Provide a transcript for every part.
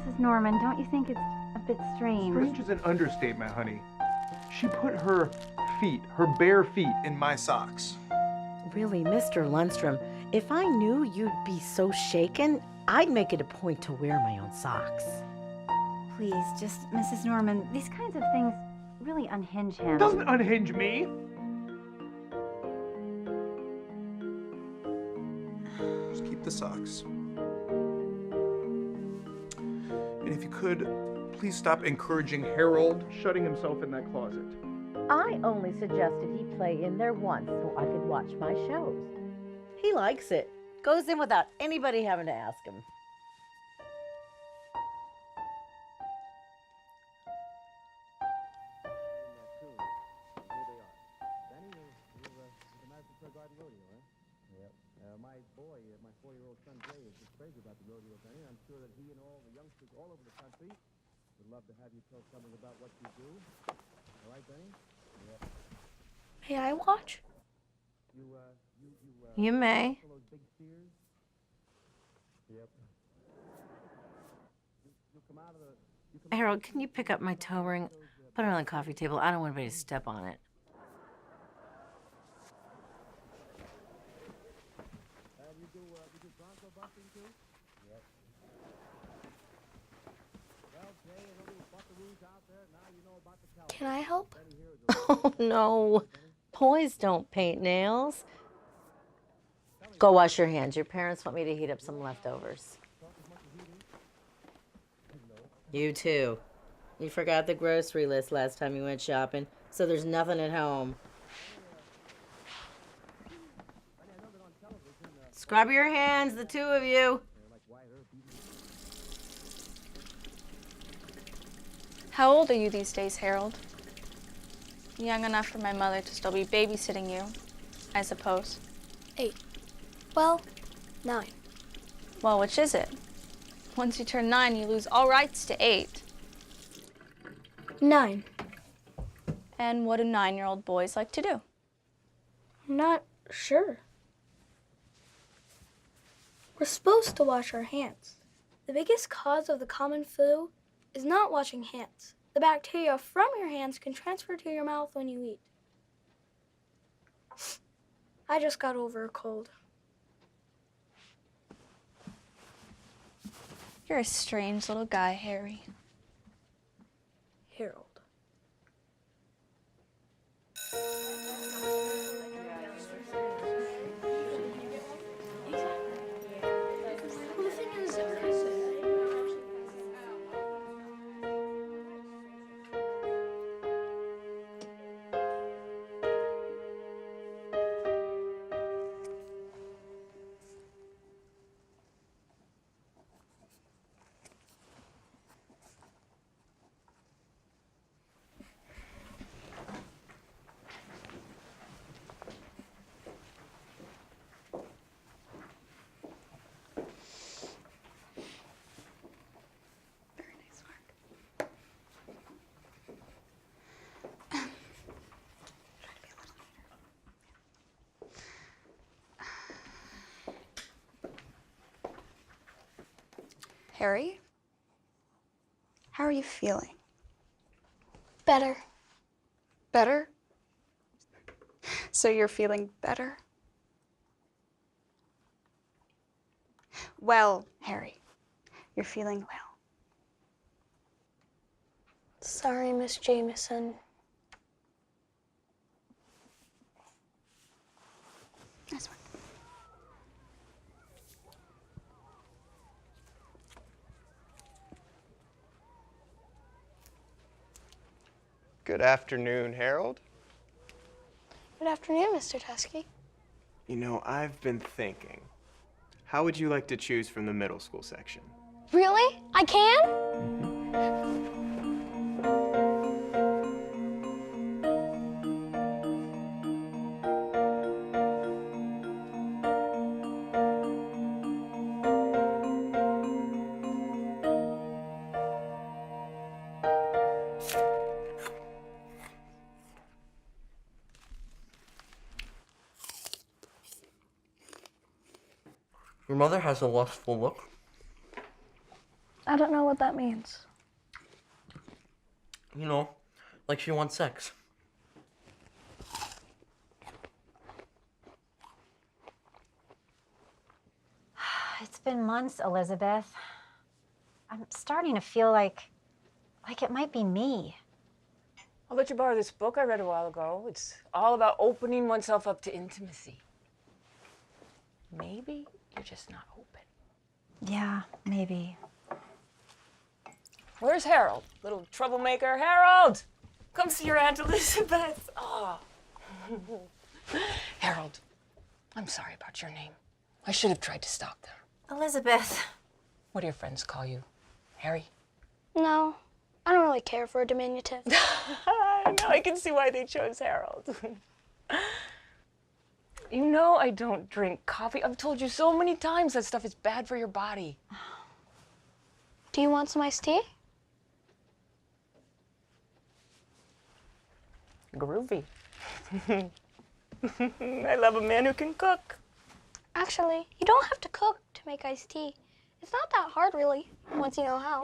Mrs. Norman, don't you think it's a bit strange? Strange is an understatement, honey. She put her feet, her bare feet, in my socks. Really, Mr. Lundstrom, if I knew you'd be so shaken, I'd make it a point to wear my own socks. Please, just, Mrs. Norman, these kinds of things really unhinge him. Doesn't unhinge me. Just keep the socks. And if you could, please stop encouraging Harold shutting himself in that closet. I only suggested he play in there once so I could watch my shows. He likes it. Goes in without anybody having to ask him. My boy, my 4-year-old son Jay, is just crazy about the rodeo, Benny. I'm sure that he and all the youngsters all over the country would love to have you tell something about what you do. All right, Benny? Yeah. May I watch? You may. Those big steers? Yep. You come out of the... Harold, can you pick up my toe ring? Put it on the coffee table. I don't want anybody to step on it. You do bronco busting too? Yep. Well, Jay and all these buckaroos out there, now you know about the cowboy. Can I help? Oh, no. Boys don't paint nails. Go wash your hands. Your parents want me to heat up some leftovers. You too. You forgot the grocery list last time you went shopping, so there's nothing at home. Scrub your hands, the two of you. How old are you these days, Harold? Young enough for my mother to still be babysitting you, I suppose. 8. Well, 9. Well, which is it? Once you turn 9, you lose all rights to 8. 9. And what do 9-year-old boys like to do? I'm not sure. We're supposed to wash our hands. The biggest cause of the common flu is not washing hands. The bacteria from your hands can transfer to your mouth when you eat. I just got over a cold. You're a strange little guy, Harry. Harold. Harry? How are you feeling? Better. Better? So you're feeling better? Well, Harry, you're feeling well. Sorry, Miss Jameson. That's fine. Good afternoon, Harold. Good afternoon, Mr. Teskey. You know, I've been thinking, how would you like to choose from the middle school section? Really? I can? Your mother has a lustful look. I don't know what that means. You know, like she wants sex. It's been months, Elizabeth. I'm starting to feel like it might be me. I'll let you borrow this book I read a while ago. It's all about opening oneself up to intimacy. Maybe you're just not open. Yeah, maybe. Where's Harold? Little troublemaker. Harold! Come see your Aunt Elizabeth. Oh. Harold, I'm sorry about your name. I should have tried to stop them. Elizabeth. What do your friends call you? Harry? No, I don't really care for a diminutive. Now I can see why they chose Harold. You know I don't drink coffee. I've told you so many times that stuff is bad for your body. Do you want some iced tea? Groovy. I love a man who can cook. Actually, you don't have to cook to make iced tea. It's not that hard, really, once you know how.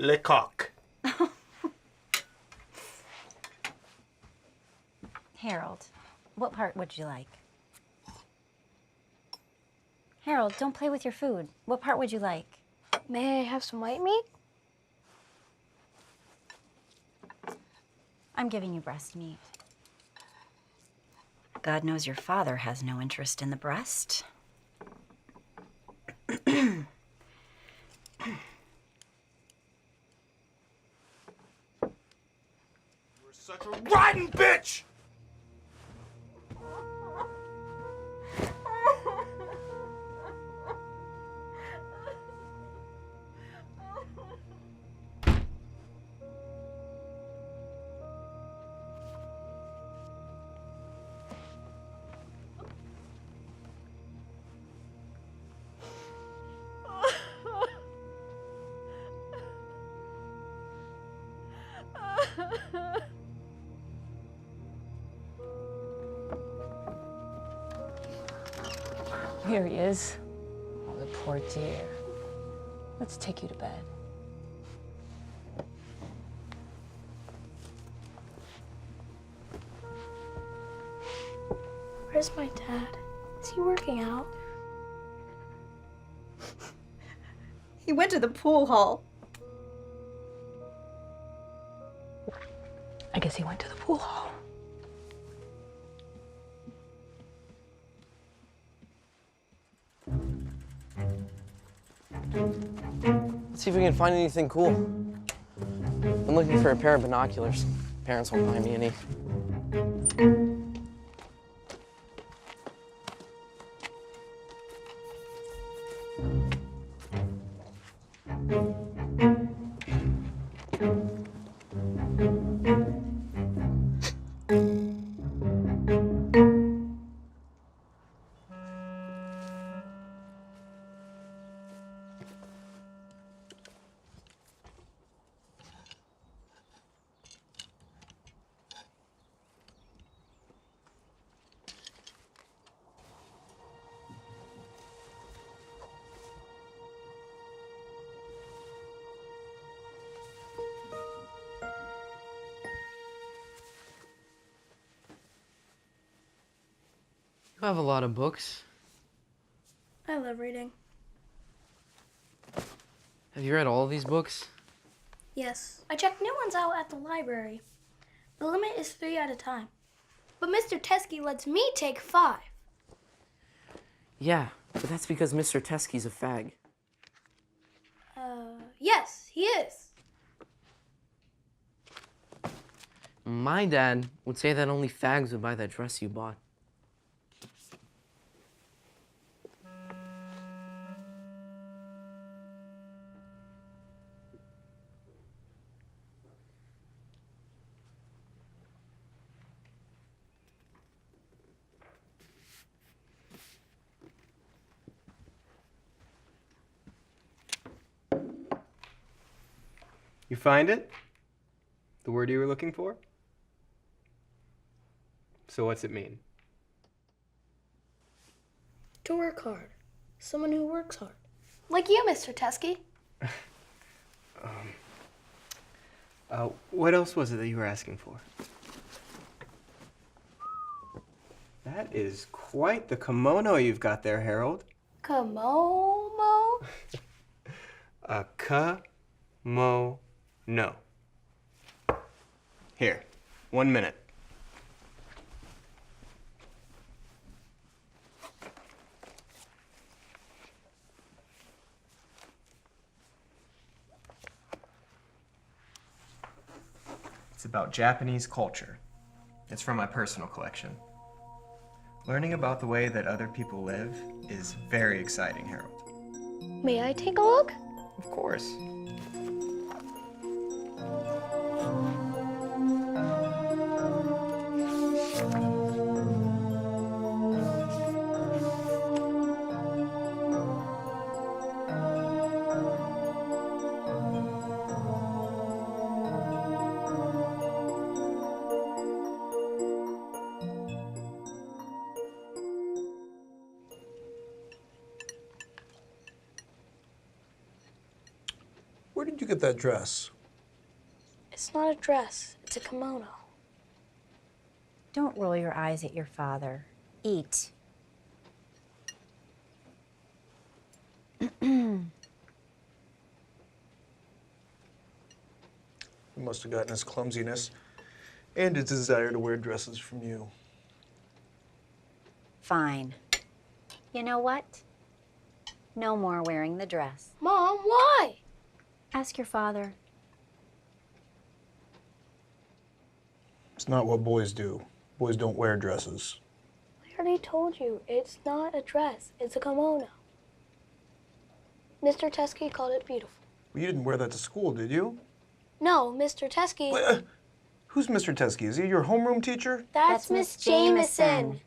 Le coq. Harold, what part would you like? Harold, don't play with your food. What part would you like? May I have some white meat? I'm giving you breast meat. God knows your father has no interest in the breast. Such a rotten bitch! Here he is. Oh, the poor dear. Let's take you to bed. Where's my dad? Is he working out? He went to the pool hall. I guess he went to the pool hall. Let's see if we can find anything cool. I'm looking for a pair of binoculars. Parents won't buy me any. You have a lot of books. I love reading. Have you read all of these books? Yes, I check new ones out at the library. The limit is 3 at a time. But Mr. Teskey lets me take 5. Yeah, but that's because Mr. Teskey's a fag. Yes, he is. My dad would say that only fags would buy that dress you bought. You find it? The word you were looking for? So what's it mean? To work hard. Someone who works hard. Like you, Mr. Teskey. What else was it that you were asking for? That is quite the kimono you've got there, Harold. Kimono? A kimono. Here, 1 minute. It's about Japanese culture. It's from my personal collection. Learning about the way that other people live is very exciting, Harold. May I take a look? Of course. Where did you get that dress? It's not a dress, it's a kimono. Don't roll your eyes at your father. Eat. He must have gotten his clumsiness and his desire to wear dresses from you. Fine. You know what? No more wearing the dress. Mom, why? Ask your father. It's not what boys do. Boys don't wear dresses. I already told you, it's not a dress, it's a kimono. Mr. Teskey called it beautiful. Well, you didn't wear that to school, did you? No, Mr. Teskey. Who's Mr. Teskey? Is he your homeroom teacher? That's Miss Jameson.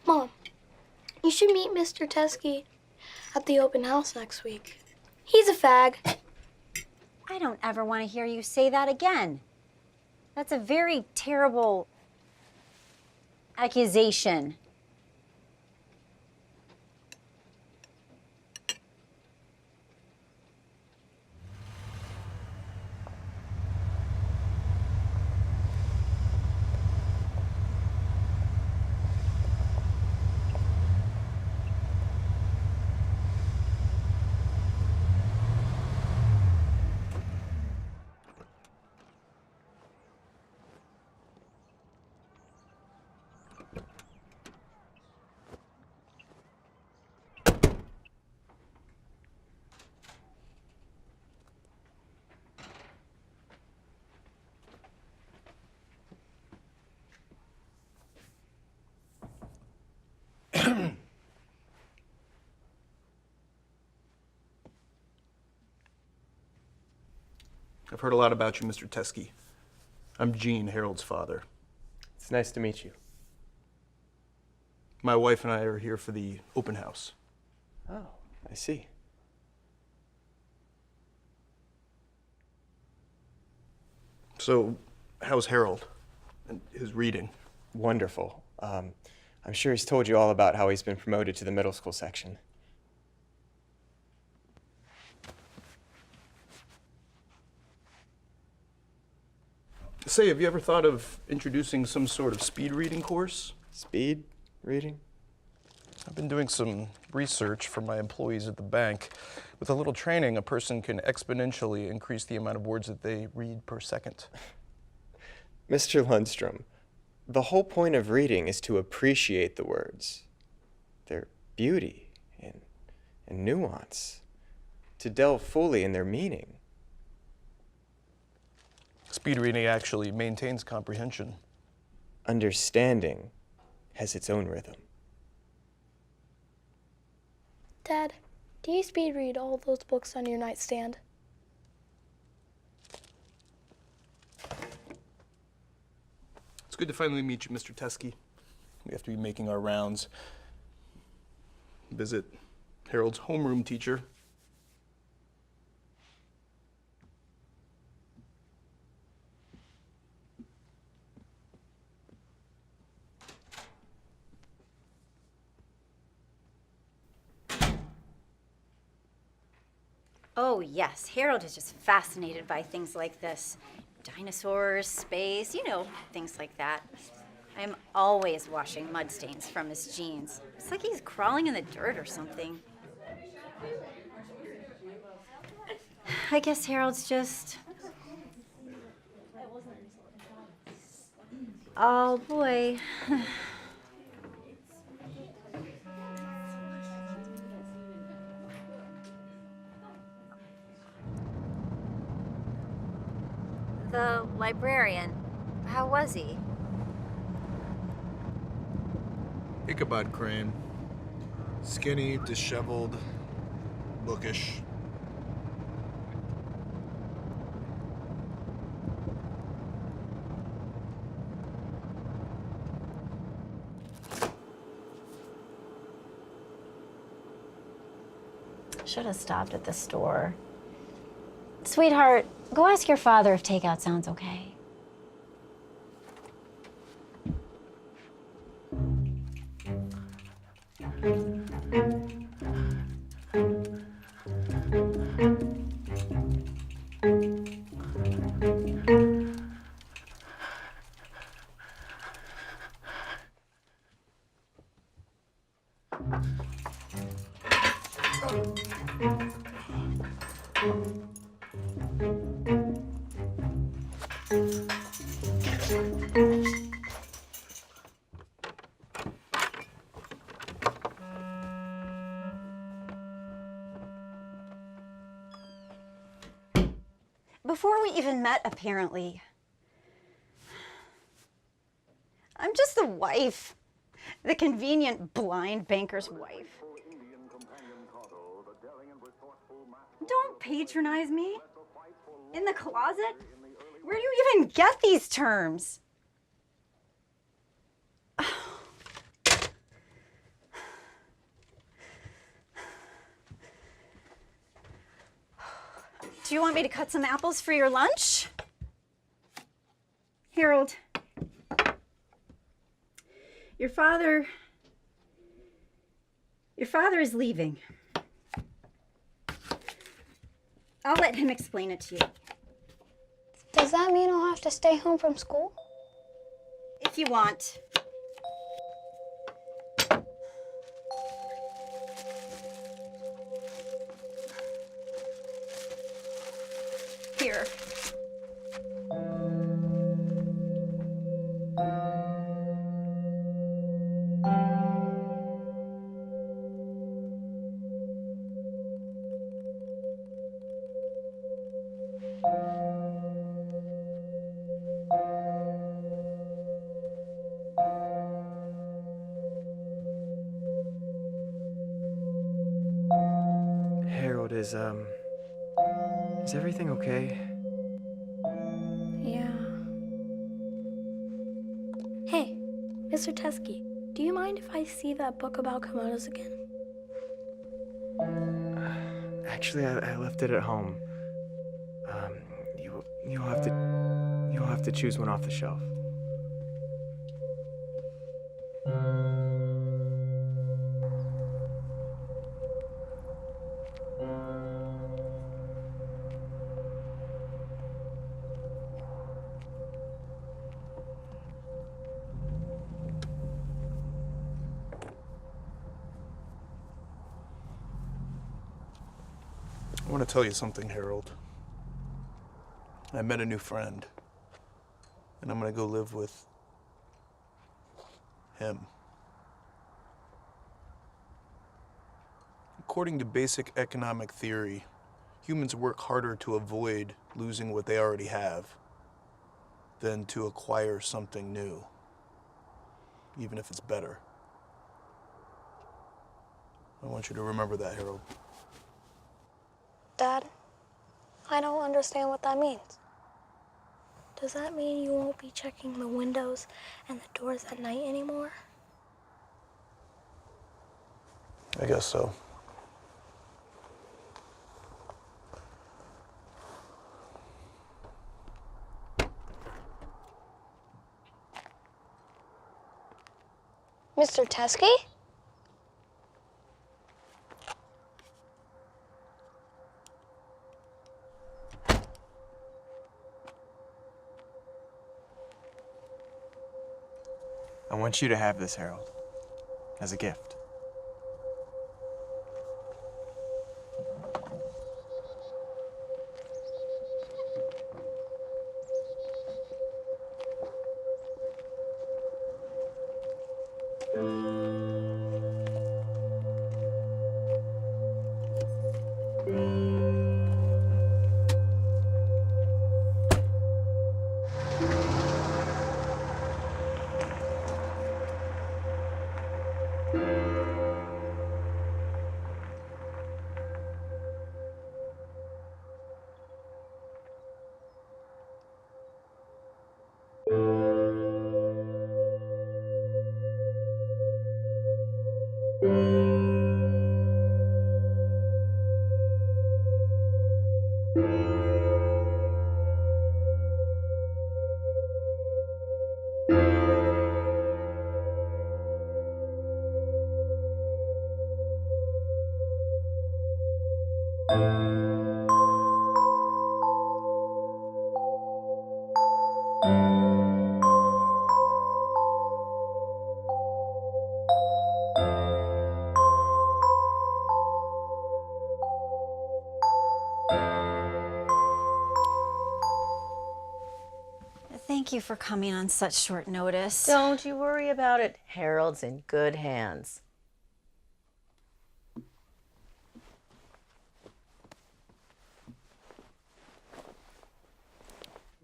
Mom, you should meet Mr. Teskey at the open house next week. He's a fag. I don't ever want to hear you say that again. That's a very terrible accusation. I've heard a lot about you, Mr. Teskey. I'm Gene, Harold's father. It's nice to meet you. My wife and I are here for the open house. Oh, I see. So, how's Harold and his reading? Wonderful. I'm sure he's told you all about how he's been promoted to the middle school section. Say, have you ever thought of introducing some sort of speed reading course? Speed reading? I've been doing some research for my employees at the bank. With a little training, a person can exponentially increase the amount of words that they read per second. Mr. Lundstrom, the whole point of reading is to appreciate the words, their beauty and nuance, to delve fully in their meaning. Speed reading actually maintains comprehension. Understanding has its own rhythm. Dad, do you speed read all those books on your nightstand? It's good to finally meet you, Mr. Teskey. we have to be making our rounds. Visit Harold's homeroom teacher. Oh, yes. Harold is just fascinated by things like this. Dinosaurs, space, things like that. I'm always washing mud stains from his jeans. It's like he's crawling in the dirt or something. I guess Harold's just... Oh, boy. The librarian, how was he? Ichabod Crane. Skinny, disheveled, bookish. Should have stopped at the store. Sweetheart, go ask your father if takeout sounds okay. Before we even met, apparently. I'm just the wife. The convenient blind banker's wife. Don't patronize me. In the closet? Where do you even get these terms? Do you want me to cut some apples for your lunch? Harold, your father is leaving. I'll let him explain it to you. Does that mean I'll have to stay home from school? If you want. Here. Harold, is everything okay? Yeah. Hey, Mr. Teskey, do you mind if I see that book about Komodos again? Actually, I left it at home. You'll have to choose one off the shelf. I want to tell you something, Harold. I met a new friend, and I'm going to go live with him. According to basic economic theory, humans work harder to avoid losing what they already have than to acquire something new, even if it's better. I want you to remember that, Harold. Dad, I don't understand what that means. Does that mean you won't be checking the windows and the doors at night anymore? I guess so. Mr. Teskey? I want you to have this, Harold, as a gift. Thank you for coming on such short notice. Don't you worry about it. Harold's in good hands. As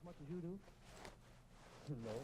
much as you do? No.